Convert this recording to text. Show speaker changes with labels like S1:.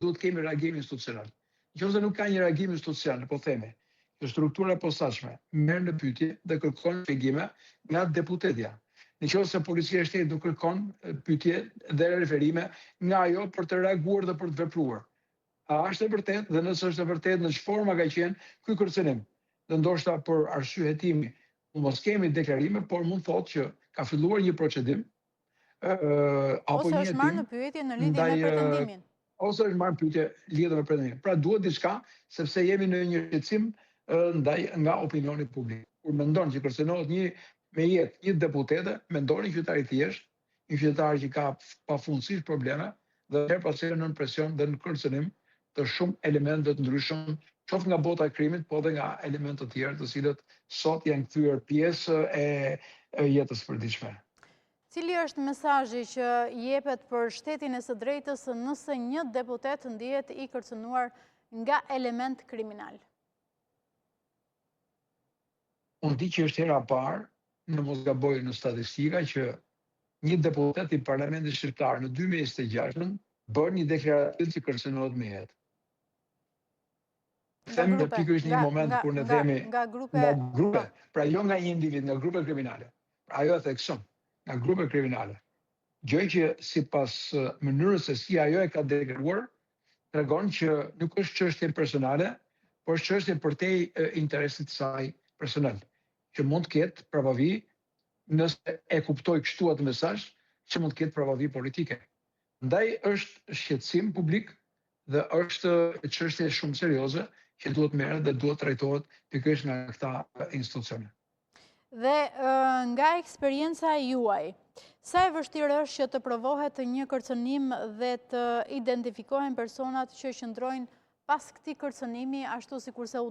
S1: duhet kemi reagim institucional. Nëse nuk ka një reagim institucional, po themi, që struktura e posaçme merr në pyetje dhe kërkon shpjegime nga deputetja. Nëse policia e shtetit nuk kërkon pyetje dhe referime nga ajo për të reaguar dhe për të vepruar. A është e vërtetë dhe nëse është e vërtetë në çfarë forma ka qenë ky kërcënim? Dhe ndoshta për arsye timi, mos kemi deklarime, por mund thotë që ka filluar një procedim apo
S2: ose
S1: një
S2: është marrë në pyetje në lidhje me pretendimin.
S1: Ose është marrë pyetje lidhje me pretendimin. Pra duhet diçka, sepse jemi në një shqetësim nga opinioni publik. Kur mendon që kërcënohet me jetë një deputete, mendoni qytetari thjesht, një qytetar që ka pafundësisht probleme dhe her pas here nën presion dhe në kërcënim të shumë elemente të ndryshëm, qoftë nga bota e krimit, po edhe nga elemente të tjerë, të cilët sot janë kthyer pjesë e jetës së përditshme.
S2: Cili është mesazhi që jepet për shtetin e së drejtës nëse një deputet ndihet i kërcënuar nga element kriminal?
S1: Unë di që është hera parë, në mos gaboj në statistika, që një deputet i Parlamentit Shqiptar në 2026 bën një deklaracion që kërcënohet me jetë. Them në pikërisht një moment kur ne themi
S2: nga grupe,
S1: pra jo nga një individ, nga grupe kriminale. Pra ajo e thekson, nga grupe kriminale. Gjë që sipas mënyrës se si ajo e ka deklaruar, tregon që nuk është çështje personale, por është çështje përtej interesit të saj personal, që mund të ketë provavi, nëse e kuptoj kështu atë mesazh, që mund të ketë provavi politike. Ndaj është shqetësim publik dhe është çështje shumë serioze që duhet merret dhe duhet trajtohet pikërisht nga këta institucione.
S2: Dhe nga eksperienca juaj, sa e vështirë është që të provohet një kërcënim dhe të identifikohen personat që qëndrojnë pas këtij kërcënimi, ashtu sikurse u